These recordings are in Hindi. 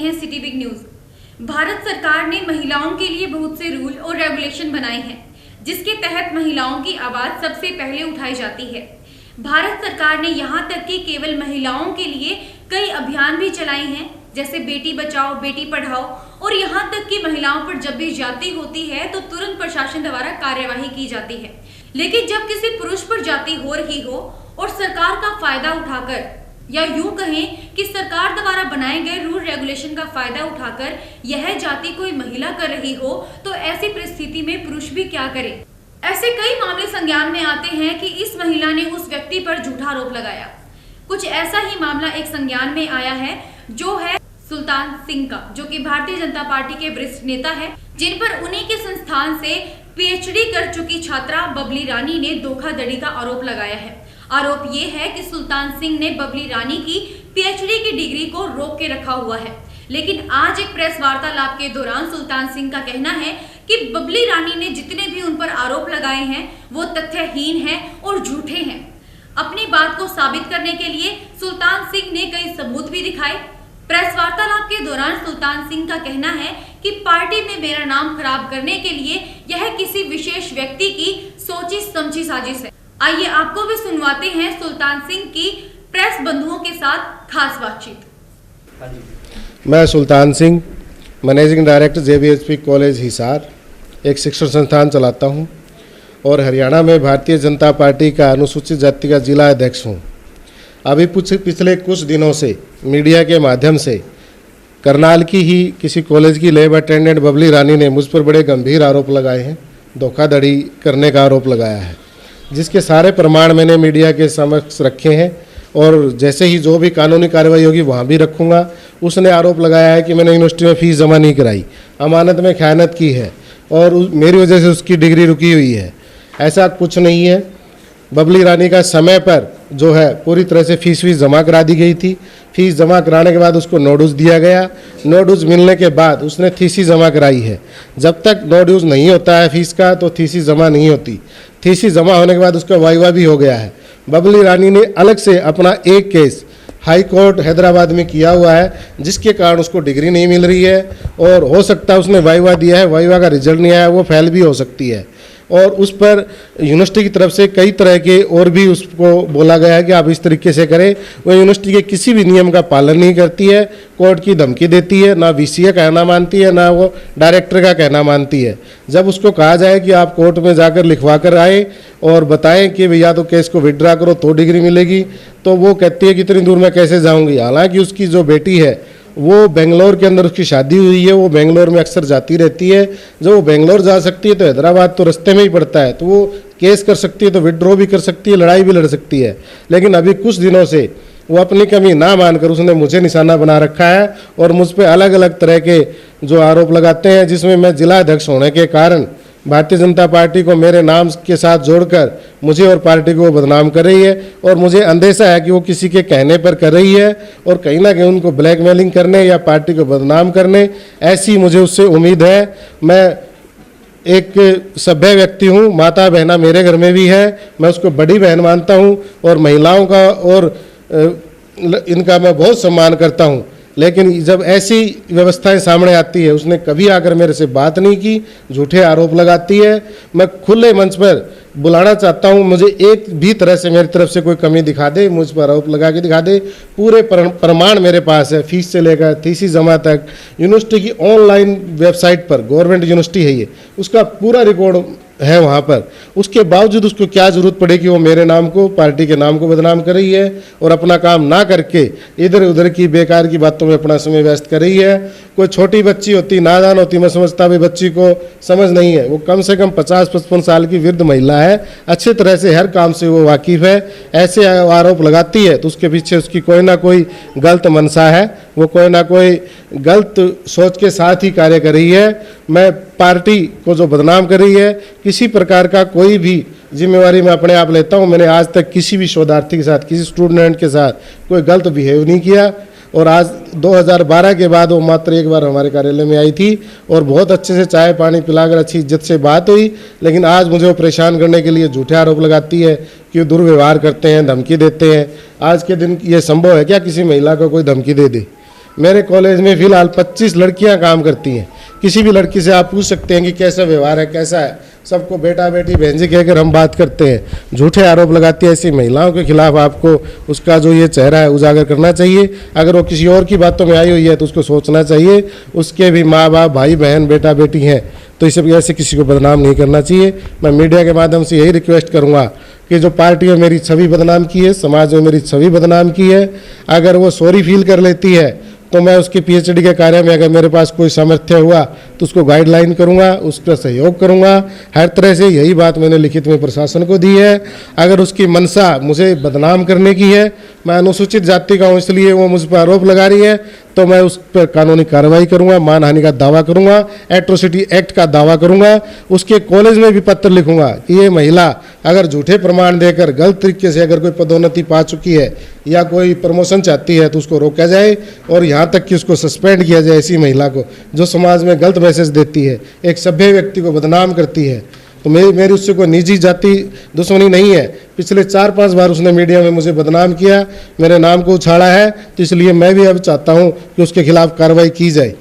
हैं सिटी बिग न्यूज। भारत सरकार ने महिलाओं के लिए बहुत से रूल और रेगुलेशन बनाए हैं, जिसके तहत महिलाओं की आवाज सबसे पहले उठाई जाती है। भारत सरकार ने यहाँ तक कि केवल महिलाओं के लिए कई अभियान भी चलाए हैं, जैसे बेटी बचाओ बेटी पढ़ाओ, और यहाँ तक कि महिलाओं पर जब भी ज्यादती होती है तो तुरंत प्रशासन द्वारा कार्यवाही की जाती है। लेकिन जब किसी पुरुष पर ज्यादती हो रही हो और सरकार का फायदा उठाकर, या यूं कहें कि सरकार द्वारा बनाए गए रूल रेगुलेशन का फायदा उठाकर यह जाति कोई महिला कर रही हो, तो ऐसी परिस्थिति में पुरुष भी क्या करे। ऐसे कई मामले संज्ञान में आते हैं कि इस महिला ने उस व्यक्ति पर झूठा आरोप लगाया। कुछ ऐसा ही मामला एक संज्ञान में आया है, जो है सुल्तान सिंह का, जो कि भारतीय जनता पार्टी के वरिष्ठ नेता है, जिन पर उन्हीं के संस्थान से पीएचडी कर चुकी छात्रा बबली रानी ने धोखाधड़ी का आरोप लगाया है। आरोप ये है कि सुल्तान सिंह ने बबली रानी की पीएचडी की डिग्री को रोक के रखा हुआ है। लेकिन आज एक प्रेस वार्तालाप के दौरान सुल्तान सिंह का कहना है कि बबली रानी ने जितने भी उन पर आरोप लगाए हैं वो तथ्यहीन हैं और झूठे हैं। अपनी बात को साबित करने के लिए सुल्तान सिंह ने कई सबूत भी दिखाए। प्रेस वार्तालाप के दौरान सुल्तान सिंह का कहना है कि पार्टी में मेरा नाम खराब करने के लिए यह किसी विशेष व्यक्ति की सोची समझी साजिश है। आइए आपको भी सुनवाते हैं सुल्तान सिंह की प्रेस बंधुओं के साथ खास बातचीत। मैं Sultan Singh, managing director JVHP college Hisar, एक शिक्षण संस्थान चलाता हूं और हरियाणा में भारतीय जनता पार्टी का अनुसूचित जाति का जिला अध्यक्ष हूं। अभी पिछले कुछ दिनों से मीडिया के माध्यम से करनाल की ही किसी कॉलेज की लैब अटेंडेंट बबली रानी ने मुझ पर बड़े गंभीर आरोप लगाए हैं, धोखाधड़ी करने का आरोप लगाया है, जिसके सारे प्रमाण मैंने मीडिया के समक्ष रखे हैं और जैसे ही जो भी कानूनी कार्रवाई होगी वहाँ भी रखूँगा। उसने आरोप लगाया है कि मैंने यूनिवर्सिटी में फ़ीस जमा नहीं कराई, अमानत में खयानत की है और मेरी वजह से उसकी डिग्री रुकी हुई है। ऐसा कुछ नहीं है। बबली रानी का समय पर जो है पूरी तरह से फ़ीस जमा करा दी गई थी। फ़ीस जमा कराने के बाद उसको नोटिस दिया गया। नोटिस मिलने के बाद उसने थीसिस जमा कराई है। जब तक नोटिस नहीं होता है फ़ीस का तो थीसिस जमा नहीं होती। थीसिस जमा होने के बाद उसका वाइवा भी हो गया है। बबली रानी ने अलग से अपना एक केस हाई कोर्ट हैदराबाद में किया हुआ है, जिसके कारण उसको डिग्री नहीं मिल रही है और हो सकता है उसने वाइवा दिया है, वाइवा का रिजल्ट नहीं आया, वो फेल भी हो सकती है। और उस पर यूनिवर्सिटी की तरफ से कई तरह के और भी उसको बोला गया है कि आप इस तरीके से करें। वो यूनिवर्सिटी के किसी भी नियम का पालन नहीं करती है, कोर्ट की धमकी देती है, ना वीसी का कहना मानती है, ना वो डायरेक्टर का कहना मानती है। जब उसको कहा जाए कि आप कोर्ट में जाकर लिखवा कर आए और बताएं कि भैया तो केस को विड्रा करो तो डिग्री मिलेगी, तो वो कहती है कि इतनी दूर मैं कैसे जाऊँगी। हालाँकि उसकी जो बेटी है वो बेंगलोर के अंदर उसकी शादी हुई है, वो बेंगलोर में अक्सर जाती रहती है। जब वो बेंगलोर जा सकती है तो हैदराबाद तो रास्ते में ही पड़ता है, तो वो केस कर सकती है, तो विड्रॉ भी कर सकती है, लड़ाई भी लड़ सकती है। लेकिन अभी कुछ दिनों से वो अपनी कमी ना मानकर उसने मुझे निशाना बना रखा है और मुझ पर अलग अलग तरह के जो आरोप लगाते हैं, जिसमें मैं जिला अध्यक्ष होने के कारण भारतीय जनता पार्टी को मेरे नाम के साथ जोड़कर मुझे और पार्टी को बदनाम कर रही है। और मुझे अंदेशा है कि वो किसी के कहने पर कर रही है और कहीं ना कहीं उनको ब्लैकमेलिंग करने या पार्टी को बदनाम करने, ऐसी मुझे उससे उम्मीद है। मैं एक सभ्य व्यक्ति हूँ, माता बहना मेरे घर में भी है, मैं उसको बड़ी बहन मानता हूँ और महिलाओं का और इनका मैं बहुत सम्मान करता हूँ। लेकिन जब ऐसी व्यवस्थाएं सामने आती है, उसने कभी आकर मेरे से बात नहीं की, झूठे आरोप लगाती है। मैं खुले मंच पर बुलाना चाहता हूं, मुझे एक भी तरह से मेरी तरफ से कोई कमी दिखा दे, मुझ पर आरोप लगा के दिखा दे। पूरे प्रमाण मेरे पास है, फीस से लेकर थीसिस जमा तक। यूनिवर्सिटी की ऑनलाइन वेबसाइट पर, गवर्नमेंट यूनिवर्सिटी है ये, उसका पूरा रिकॉर्ड है वहाँ पर। उसके बावजूद उसको क्या ज़रूरत पड़े कि वो मेरे नाम को, पार्टी के नाम को बदनाम कर रही है और अपना काम ना करके इधर उधर की बेकार की बातों में अपना समय व्यस्त कर रही है। कोई छोटी बच्ची होती, नादान होती, मैं समझता भी बच्ची को समझ नहीं है। वो कम से कम 50-55 साल की वृद्ध महिला है, अच्छी तरह से हर काम से वो वाकिफ़ है। ऐसे आरोप लगाती है तो उसके पीछे उसकी कोई ना कोई गलत मनसा है, वो कोई ना कोई गलत सोच के साथ ही कार्य कर रही है। मैं पार्टी को जो बदनाम कर रही है, किसी प्रकार का कोई भी जिम्मेवारी मैं अपने आप लेता हूं। मैंने आज तक किसी भी शोधार्थी के साथ, किसी स्टूडेंट के साथ कोई गलत बिहेव नहीं किया। और आज 2012 के बाद वो मात्र एक बार हमारे कार्यालय में आई थी और बहुत अच्छे से चाय पानी पिलाकर अच्छी इज्जत से बात हुई। लेकिन आज मुझे वो परेशान करने के लिए झूठे आरोप लगाती है कि वो दुर्व्यवहार करते हैं, धमकी देते हैं। आज के दिन ये संभव है क्या किसी महिला को कोई धमकी दे दे? मेरे कॉलेज में फिलहाल 25 लड़कियां काम करती हैं। किसी भी लड़की से आप पूछ सकते हैं कि कैसा व्यवहार है, कैसा है, सबको बेटा बेटी बहन जी कहकर हम बात करते हैं। झूठे आरोप लगाती है ऐसी महिलाओं के खिलाफ आपको उसका जो ये चेहरा है उजागर करना चाहिए। अगर वो किसी और की बातों में आई हुई है तो उसको सोचना चाहिए उसके भी माँ बाप भाई बहन बेटा बेटी हैं, तो इस ऐसे किसी को बदनाम नहीं करना चाहिए। मैं मीडिया के माध्यम से यही रिक्वेस्ट करूँगा कि जो पार्टी में मेरी छवि बदनाम की है, समाज में मेरी छवि बदनाम की है, अगर वो सॉरी फील कर लेती है तो मैं उसकी पीएचडी के कार्य में अगर मेरे पास कोई सामर्थ्य हुआ तो उसको गाइडलाइन करूंगा, उसका सहयोग करूंगा हर तरह से। यही बात मैंने लिखित में प्रशासन को दी है। अगर उसकी मंशा मुझे बदनाम करने की है, मैं अनुसूचित जाति का हूँ इसलिए वो मुझ पर आरोप लगा रही है, तो मैं उस पर कानूनी कार्रवाई करूंगा, मानहानि का दावा करूंगा, एट्रोसिटी एक्ट का दावा करूंगा। उसके कॉलेज में भी पत्र लिखूंगा कि ये महिला अगर झूठे प्रमाण देकर गलत तरीके से अगर कोई पदोन्नति पा चुकी है या कोई प्रमोशन चाहती है तो उसको रोका जाए और यहाँ तक कि उसको सस्पेंड किया जाए। ऐसी महिला को जो समाज में गलत मैसेज देती है, एक सभ्य व्यक्ति को बदनाम करती है, तो मेरी उससे कोई निजी जाति दुश्मनी नहीं है। पिछले 4-5 बार उसने मीडिया में मुझे बदनाम किया, मेरे नाम को उछाला है, तो इसलिए मैं भी अब चाहता हूं कि उसके खिलाफ कार्रवाई की जाए।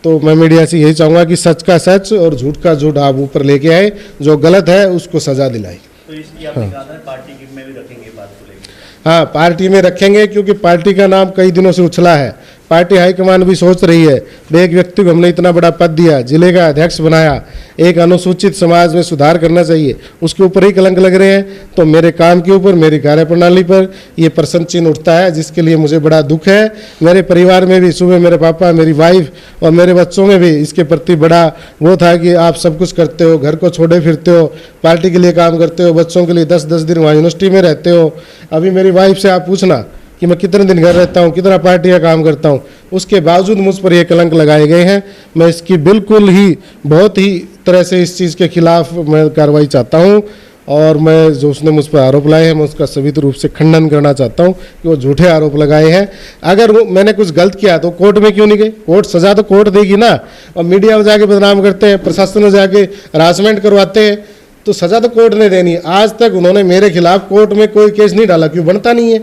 तो मैं मीडिया से यही चाहूँगा कि सच का सच और झूठ का झूठ आप ऊपर लेके आए, जो गलत है उसको सजा दिलाई। तो इसकी आपने कहा था पार्टी में भी रखेंगे बात को लेकर? हाँ, पार्टी में रखेंगे क्योंकि पार्टी का नाम कई दिनों से उछला है। पार्टी हाईकमान भी सोच रही है, एक व्यक्ति को हमने इतना बड़ा पद दिया, जिले का अध्यक्ष बनाया, एक अनुसूचित समाज में सुधार करना चाहिए, उसके ऊपर ही कलंक लग रहे हैं। तो मेरे काम के ऊपर, मेरी कार्यप्रणाली पर ये प्रश्न चिन्ह उठता है, जिसके लिए मुझे बड़ा दुख है। मेरे परिवार में भी सुबह मेरे पापा, मेरी वाइफ और मेरे बच्चों में भी इसके प्रति बड़ा वो था कि आप सब कुछ करते हो, घर को छोड़े फिरते हो, पार्टी के लिए काम करते हो, बच्चों के लिए 10-10 दिन वहाँ यूनिवर्सिटी में रहते हो। अभी मेरी वाइफ से आप पूछना कि मैं कितने दिन घर रहता हूँ, कितना पार्टी का काम करता हूँ, उसके बावजूद मुझ पर ये कलंक लगाए गए हैं। मैं इसकी बिल्कुल ही बहुत ही तरह से इस चीज़ के खिलाफ मैं कार्रवाई चाहता हूँ और मैं जो उसने मुझ पर आरोप लाए हैं मैं उसका सभी रूप से खंडन करना चाहता हूँ कि वो झूठे आरोप लगाए हैं। अगर वो मैंने कुछ गलत किया तो कोर्ट में क्यों नहीं गए? कोर्ट सजा तो कोर्ट देगी ना। और मीडिया में जाके बदनाम करते हैं, प्रशासन में जाके हरासमेंट करवाते हैं, तो सजा तो कोर्ट ने देनी है। आज तक उन्होंने मेरे खिलाफ कोर्ट में कोई केस नहीं डाला, क्यों? बनता नहीं है।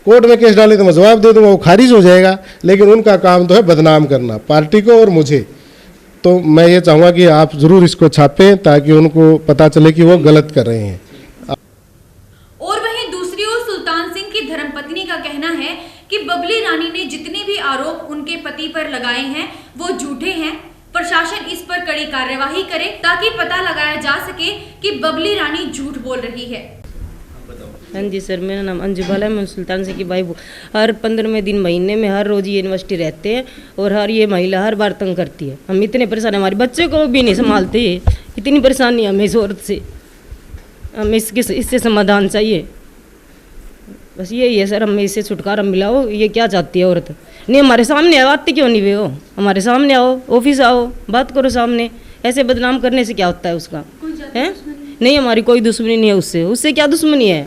कोर्ट में केस डाले तो मैं जवाब दे दूंगा, वो खारिज हो जाएगा। लेकिन उनका काम तो है बदनाम करना पार्टी को और मुझे। तो मैं ये चाहूँगा कि आप ज़रूर इसको छापें ताकि उनको पता चले कि वो गलत कर रहे हैं। और वहीं दूसरी ओर सुल्तान सिंह की धर्मपत्नी का कहना है कि बबली रानी ने जितने भी आरोप उनके पति पर लगाए हैं वो झूठे हैं। प्रशासन इस पर कड़ी कार्यवाही करे ताकि पता लगाया जा सके कि बबली रानी झूठ बोल रही है। हाँ जी सर, मेरा नाम अंजू बाला है, मैं सुल्तान सिंह की वाइफ हूँ। हर 15वें दिन महीने में हर रोज़ ये यूनिवर्सिटी रहते हैं और हर ये महिला हर बार तंग करती है। हम इतने परेशान, हमारे बच्चे को भी नहीं संभालते, इतनी परेशानी हमें इस औरत से। हमें इससे समाधान चाहिए, बस यही है सर, हमें इससे छुटकारा मिलाओ। ये क्या चाहती है औरत? नहीं, हमारे सामने आती क्यों नहीं वे हो? हमारे सामने आओ, ऑफिस आओ, बात करो सामने। ऐसे बदनाम करने से क्या होता है उसका? है नहीं, हमारी कोई दुश्मनी नहीं है उससे। उससे क्या दुश्मनी है?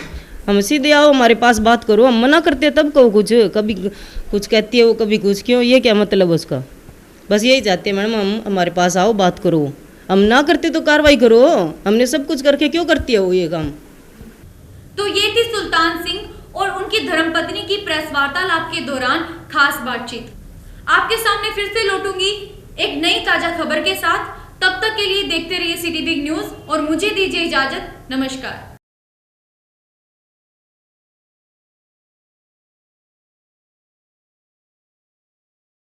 हम सीधे आओ, हमारे पास बात करो। हम मना करते हैं तब कहो कुछ, कभी कुछ कहती है वो, कभी कुछ। क्यों? ये क्या मतलब है उसका? बस यही चाहते हैं मैडम, हम हमारे पास आओ, बात करो। हम ना करते तो कार्रवाई करो। हमने सब कुछ करके क्यों करती है वो ये काम? तो ये थी सुल्तान सिंह और उनकी धर्मपत्नी की प्रेस वार्तालाप के दौरान खास बातचीत। आपके सामने फिर से लौटूंगी एक नई ताजा खबर के साथ। तब तक के लिए देखते रहिए सिटी बिग न्यूज और मुझे दीजिए इजाजत। नमस्कार।